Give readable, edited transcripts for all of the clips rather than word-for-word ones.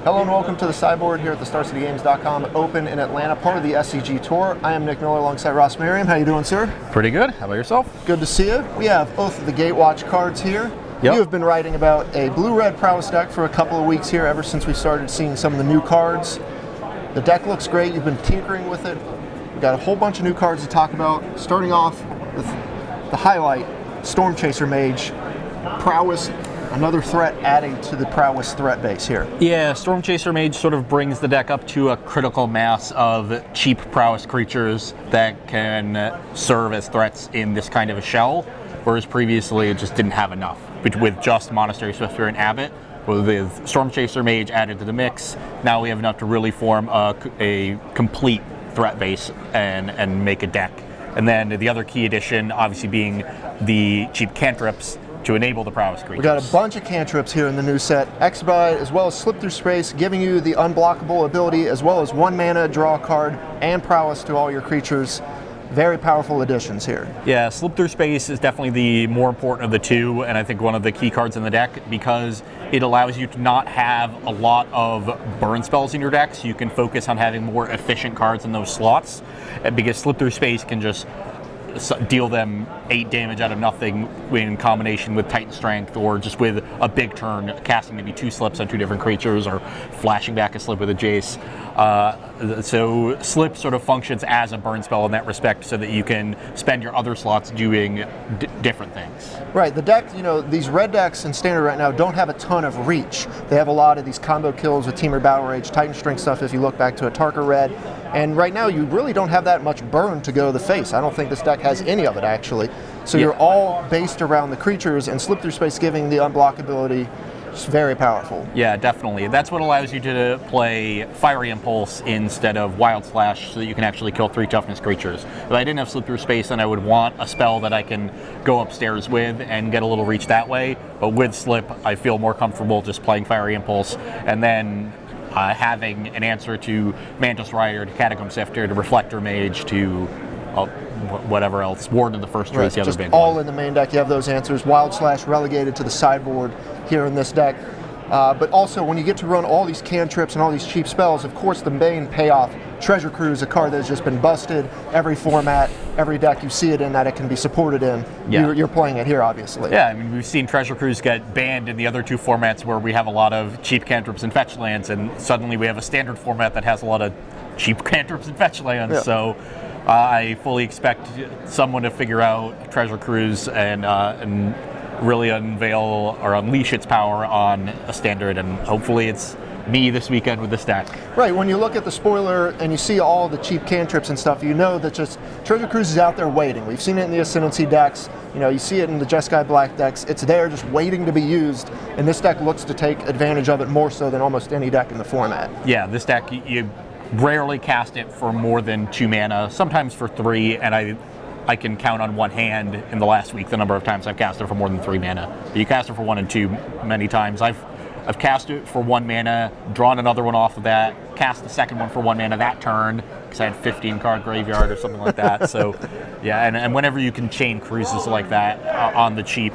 Hello and welcome to the Sideboard here at the StarCityGames.com Open in Atlanta, part of the SCG Tour. I am Nick Miller alongside Ross Merriam. How you doing, sir? Pretty good. How about yourself? Good to see you. We have Oath of the Gatewatch cards here. Yep. You have been writing about a blue-red Prowess deck for a couple of weeks here, ever since we started seeing some of the new cards. The deck looks great. You've been tinkering with it. We've got a whole bunch of new cards to talk about, starting off with the highlight, Storm Chaser Mage, Prowess. Another threat adding to the Prowess threat base here. Yeah, Storm Chaser Mage sort of brings the deck up to a critical mass of cheap Prowess creatures that can serve as threats in this kind of a shell, whereas previously it just didn't have enough. With just Monastery Swiftspear and Abbot, with Storm Chaser Mage added to the mix, now we have enough to really form a complete threat base and make a deck. And then the other key addition, obviously, being the cheap cantrips to enable the Prowess creatures. We got a bunch of cantrips here in the new set. Expedite as well as Slip Through Space, giving you the unblockable ability as well as 1 mana, draw a card, and Prowess to all your creatures. Very powerful additions here. Yeah, Slip Through Space is definitely the more important of the two, and I think one of the key cards in the deck because it allows you to not have a lot of burn spells in your deck, so you can focus on having more efficient cards in those slots, because Slip Through Space can just deal them 8 damage out of nothing in combination with Titan Strength, or just with a big turn, casting maybe 2 slips on 2 different creatures, or flashing back a slip with a Jace. So Slip sort of functions as a burn spell in that respect, so that you can spend your other slots doing different things. Right, the deck, these red decks in Standard right now don't have a ton of reach. They have a lot of these combo kills with Temur Battle Rage, Titan Strength stuff if you look back to a Tarka Red. And right now, you really don't have that much burn to go to the face. I don't think this deck has any of it, actually. So You're all based around the creatures, and Slip Through Space giving the unblockability. It's very powerful. Yeah, definitely. That's what allows you to play Fiery Impulse instead of Wild Slash, so that you can actually kill 3 toughness creatures. If I didn't have Slip Through Space, then I would want a spell that I can go upstairs with and get a little reach that way. But with Slip, I feel more comfortable just playing Fiery Impulse, and then having an answer to Mantis Rider, to Catacomb Sifter, to Reflector Mage, to whatever else, Warden of the First Race, the other big all one. In the main deck, you have those answers. Wild Slash relegated to the sideboard here in this deck. But also, when you get to run all these cantrips and all these cheap spells, of course, the main payoff, Treasure Cruise, a card that has just been busted. Every format, every deck you see it in that it can be supported in, you're playing it here, obviously. Yeah, I mean, we've seen Treasure Cruise get banned in the other 2 formats where we have a lot of cheap cantrips and fetch lands, and suddenly we have a standard format that has a lot of cheap cantrips and fetch lands. Yeah. So I fully expect someone to figure out Treasure Cruise and really unveil or unleash its power on a standard, and hopefully it's me this weekend with this deck. Right, when you look at the spoiler and you see all the cheap cantrips and stuff, you know that just Treasure Cruise is out there waiting. We've seen it in the Ascendancy decks, you see it in the Jeskai Black decks. It's there just waiting to be used, and this deck looks to take advantage of it more so than almost any deck in the format. Yeah, this deck, you rarely cast it for more than 2 mana, sometimes for 3, and I can count on one hand in the last week the number of times I've cast it for more than 3 mana. But you cast it for 1 and 2 many times. I've cast it for 1 mana, drawn another one off of that, cast the second one for 1 mana that turn, because I had 15 card graveyard or something like that. So, yeah, and whenever you can chain cruises like that on the cheap,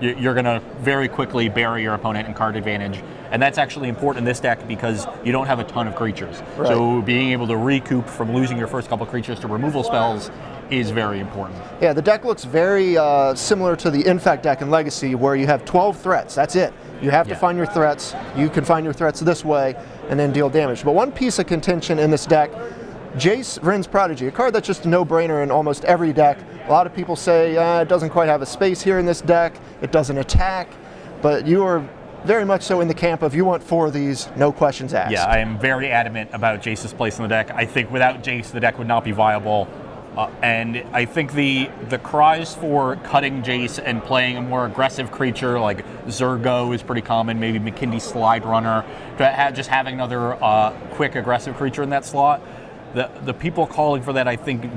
you're going to very quickly bury your opponent in card advantage. And that's actually important in this deck because you don't have a ton of creatures. Right. So being able to recoup from losing your first couple creatures to removal spells is very important. Yeah, the deck looks very similar to the Infect deck in Legacy, where you have 12 threats. That's it. You have to find your threats. You can find your threats this way and then deal damage. But one piece of contention in this deck, Jace, Vryn's Prodigy, a card that's just a no-brainer in almost every deck. A lot of people say it doesn't quite have a space here in this deck. It doesn't attack. But you are very much so in the camp of you want 4 of these, no questions asked. Yeah, I am very adamant about Jace's place in the deck. I think without Jace, the deck would not be viable. And I think the cries for cutting Jace and playing a more aggressive creature like Zergo is pretty common, maybe McKindy Slide Runner, just having another quick aggressive creature in that slot. The people calling for that, I think,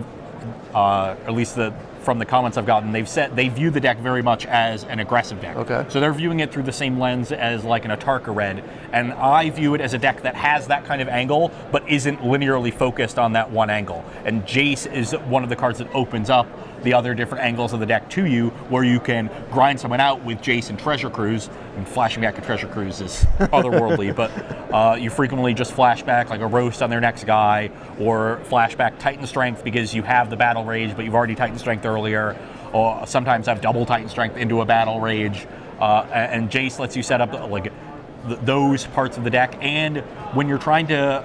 at least from the comments I've gotten, they've said they view the deck very much as an aggressive deck. Okay. So they're viewing it through the same lens as like an Atarka Red, and I view it as a deck that has that kind of angle, but isn't linearly focused on that one angle. And Jace is one of the cards that opens up the other different angles of the deck to you, where you can grind someone out with Jace and Treasure Cruise. And flashing back a Treasure Cruise is otherworldly, but you frequently just flash back like a roast on their next guy, or flashback Titan Strength because you have the Battle Rage, but you've already Titan Strength earlier, or sometimes have double Titan Strength into a Battle Rage, and Jace lets you set up like those parts of the deck. And when you're trying to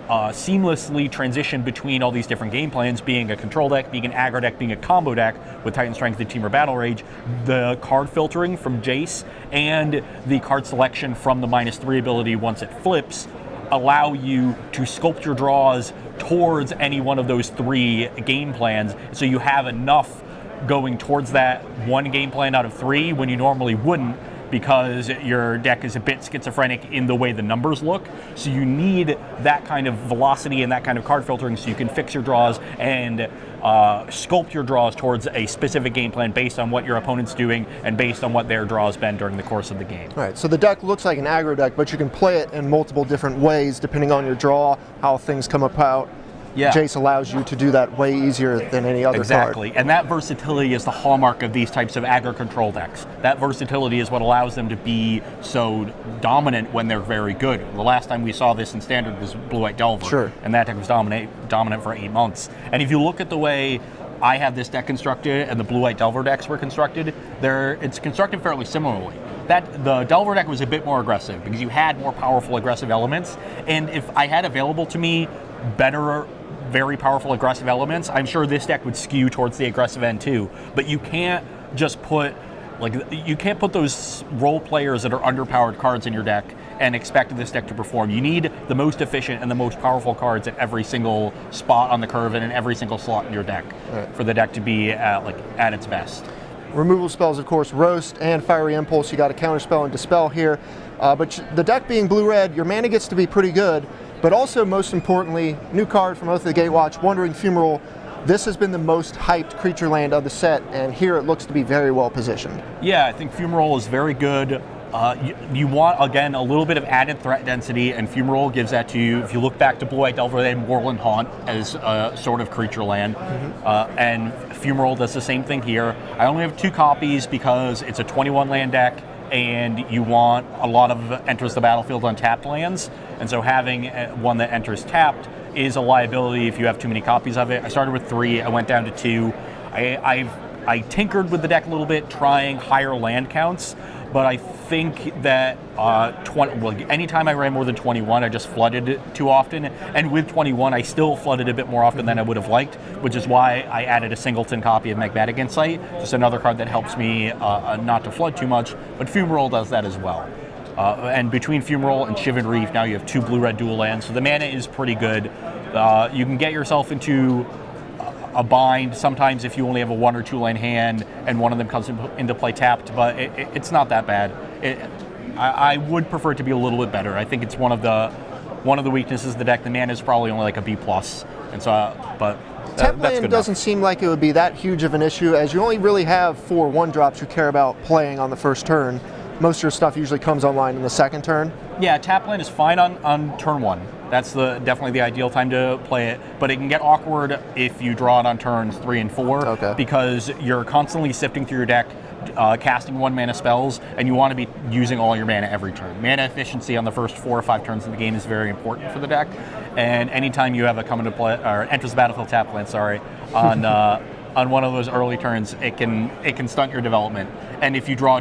seamlessly transition between all these different game plans, being a control deck, being an aggro deck, being a combo deck with Titan Strength, the Team, or Battle Rage, the card filtering from Jace and the card selection from the -3 ability once it flips allow you to sculpt your draws towards any one of those 3 game plans, so you have enough going towards that one game plan out of 3 when you normally wouldn't, because your deck is a bit schizophrenic in the way the numbers look. So you need that kind of velocity and that kind of card filtering so you can fix your draws and sculpt your draws towards a specific game plan based on what your opponent's doing and based on what their draw has been during the course of the game. All right, so the deck looks like an aggro deck, but you can play it in multiple different ways depending on your draw, how things come about. Yeah. Jace allows you to do that way easier than any other Exactly, card. and that versatility is the hallmark of these types of aggro control decks. That versatility is what allows them to be so dominant when they're very good. The last time we saw this in Standard was Blue-White Delver, sure, and that deck was dominant for 8 months. And if you look at the way I have this deck constructed and the Blue-White Delver decks were constructed, it's constructed fairly similarly. The Delver deck was a bit more aggressive because you had more powerful aggressive elements, and if I had available to me better, very powerful aggressive elements, I'm sure this deck would skew towards the aggressive end too. But you can't just put those role players that are underpowered cards in your deck and expect this deck to perform. You need the most efficient and the most powerful cards at every single spot on the curve and in every single slot in your deck for the deck to be at its best. Removal spells, of course, Roast and Fiery Impulse. You got a Counterspell and Dispel here. But the deck being blue-red, your mana gets to be pretty good. But also, most importantly, new card from Oath of the Gatewatch, Wandering Fumarole. This has been the most hyped creature land of the set, and here it looks to be very well positioned. Yeah, I think Fumarole is very good. You want, again, a little bit of added threat density, and Fumarole gives that to you. If you look back to Blue-White Delver, they had Moorland Haunt as a sort of creature land, and Fumarole does the same thing here. I only have 2 copies because it's a 21 land deck, and you want a lot of enters the battlefield untapped lands, and so having one that enters tapped is a liability if you have too many copies of it. I started with 3, I went down to 2. I tinkered with the deck a little bit, trying higher land counts, but I think that anytime I ran more than 21, I just flooded it too often, and with 21, I still flooded a bit more often than I would have liked, which is why I added a singleton copy of Magmatic Insight, just another card that helps me not to flood too much, but Fumarole does that as well. And between Fumarole and Shivan Reef, now you have 2 blue-red dual lands, so the mana is pretty good. You can get yourself into a bind sometimes if you only have a 1 or 2 lane hand and one of them comes into play tapped, but it's not that bad. I would prefer it to be a little bit better. I think it's one of the weaknesses of the deck. The mana is probably only like a B+, and so but Tap land doesn't seem like it would be that huge of an issue, as you only really have 4 1-drops you care about playing on the first turn. Most of your stuff usually comes online in the second turn. Yeah, tap land is fine on turn 1. That's definitely the ideal time to play it, but it can get awkward if you draw it on turns 3 and 4, because you're constantly sifting through your deck, casting 1 mana spells, and you want to be using all your mana every turn. Mana efficiency on the first 4 or 5 turns in the game is very important for the deck, and anytime you have a come into play or enters the battlefield tap land, on one of those early turns, it can stunt your development. And if you draw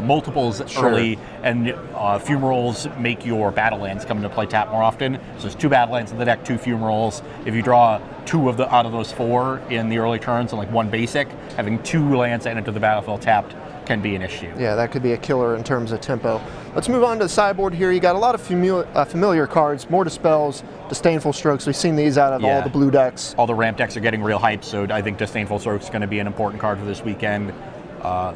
multiples early, and Fumaroles make your battle lands come into play tap more often, so there's 2 battle lands in the deck, 2 Fumaroles. If you draw 2 out of those 4 in the early turns and like 1 basic, having 2 lands that enter the battlefield tapped can be an issue. Yeah, that could be a killer in terms of tempo. Let's move on to the sideboard here. You got a lot of familiar cards, more Dispels, Disdainful Strokes. We've seen these out of all the blue decks. All the ramp decks are getting real hype, so I think Disdainful Strokes is going to be an important card for this weekend.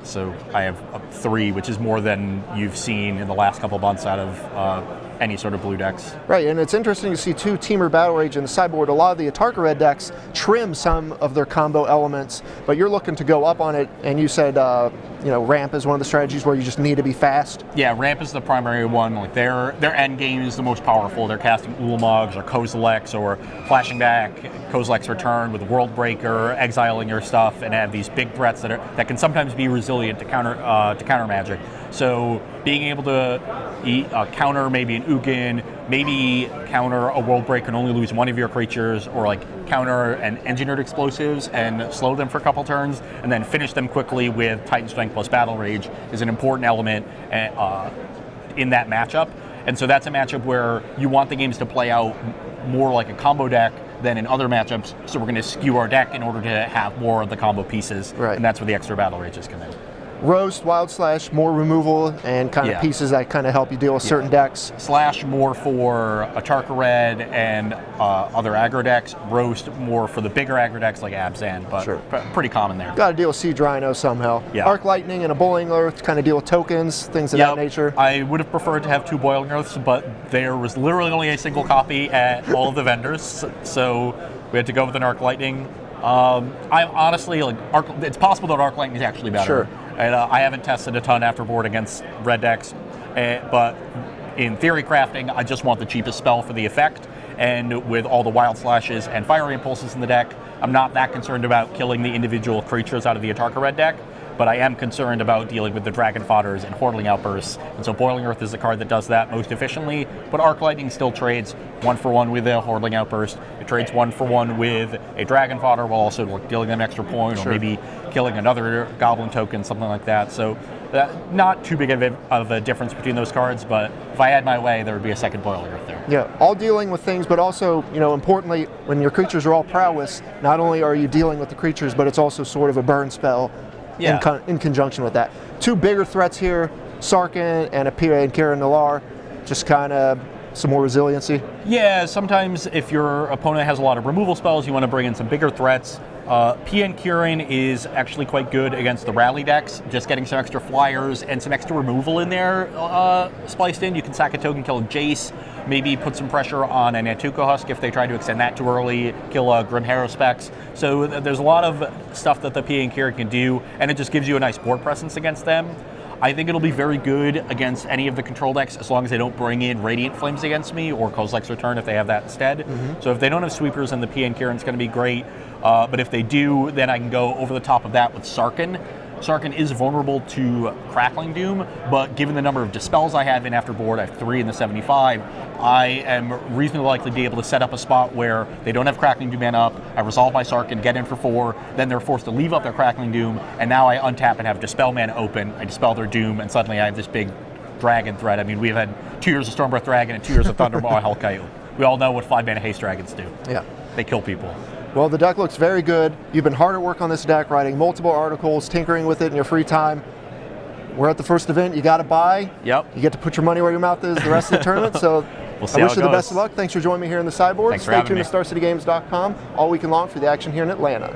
So I have 3, which is more than you've seen in the last couple months out of any sort of blue decks. Right, and it's interesting to see two Teamer Battle Rage in the sideboard. A lot of the Atarka red decks trim some of their combo elements, but you're looking to go up on it, and you said ramp is one of the strategies where you just need to be fast. Yeah, ramp is the primary one. Like their end game is the most powerful. They're casting Ulamog's or Kozilek's or flashing back Kozilek's Return with World Breaker, exiling your stuff, and have these big threats that can sometimes be resilient to counter magic. So being able to counter maybe an Ugin, maybe counter a World Break and only lose one of your creatures, or like counter an Engineered Explosives and slow them for a couple turns, and then finish them quickly with Titan Strength plus Battle Rage is an important element in that matchup. And so that's a matchup where you want the games to play out more like a combo deck than in other matchups, so we're going to skew our deck in order to have more of the combo pieces, right. And that's where the extra Battle Rages come in. Roast, Wild Slash, more removal, and kind of pieces that kind of help you deal with certain decks. Slash more for Atarka Red and other aggro decks. Roast more for the bigger aggro decks like Abzan, but pretty common there. Got to deal with Siege Rhino somehow. Yeah. Arc Lightning and a Boiling Earth kind of deal with tokens, things of that nature. I would have preferred to have two Boiling Earths, but there was literally only a single copy at all of the vendors, so we had to go with an Arc Lightning. I honestly it's possible that Arc Lightning is actually better. Sure. And I haven't tested a ton afterboard against red decks, but in theory crafting, I just want the cheapest spell for the effect. And with all the Wild Slashes and Fiery Impulses in the deck, I'm not that concerned about killing the individual creatures out of the Atarka red deck, but I am concerned about dealing with the Dragon Fodders and Hordeling Outbursts. And so Boiling Earth is the card that does that most efficiently, but Arc Lightning still trades 1-for-1 with a Hordeling Outburst. It trades 1-for-1 with a Dragon Fodder while also dealing them extra point, or maybe killing another Goblin token, something like that. So not too big of a difference between those cards, but if I had my way, there would be a second Boiling Earth there. Yeah, all dealing with things, but also, importantly, when your creatures are all prowess, not only are you dealing with the creatures, but it's also sort of a burn spell in conjunction with that. Two bigger threats here, Sarkhan and Apira and Kira Nalar, just kind of some more resiliency. Yeah, sometimes if your opponent has a lot of removal spells, you want to bring in some bigger threats. PN Kirin is actually quite good against the rally decks, just getting some extra flyers and some extra removal in there spliced in. You can sack a token, kill a Jace, maybe put some pressure on an Antuco Husk if they try to extend that too early, kill a Grim Harrowspex. So there's a lot of stuff that the PN Kirin can do, and it just gives you a nice board presence against them. I think it'll be very good against any of the control decks as long as they don't bring in Radiant Flames against me, or Kozilek's Return if they have that instead. So if they don't have sweepers, then the PN Kirin's going to be great. But if they do, then I can go over the top of that with Sarkhan. Sarkhan is vulnerable to Crackling Doom, but given the number of Dispels I have in afterboard, I have 3 in the 75, I am reasonably likely to be able to set up a spot where they don't have Crackling Doom mana up, I resolve my Sarkhan, get in for 4, then they're forced to leave up their Crackling Doom, and now I untap and have Dispel mana open, I Dispel their Doom, and suddenly I have this big dragon threat. I mean, we've had 2 years of Stormbreath Dragon and 2 years of Thundermaw Hellkite. We all know what 5-mana haste dragons do. Yeah. They kill people. Well, the deck looks very good. You've been hard at work on this deck, writing multiple articles, tinkering with it in your free time. We're at the first event. You got to buy. Yep. You get to put your money where your mouth is the rest of the tournament. So we'll see I wish you the goes. best of luck. Thanks for joining me here in the sideboard. Thanks for Stay having tuned me. to StarCityGames.com all weekend long for the action here in Atlanta.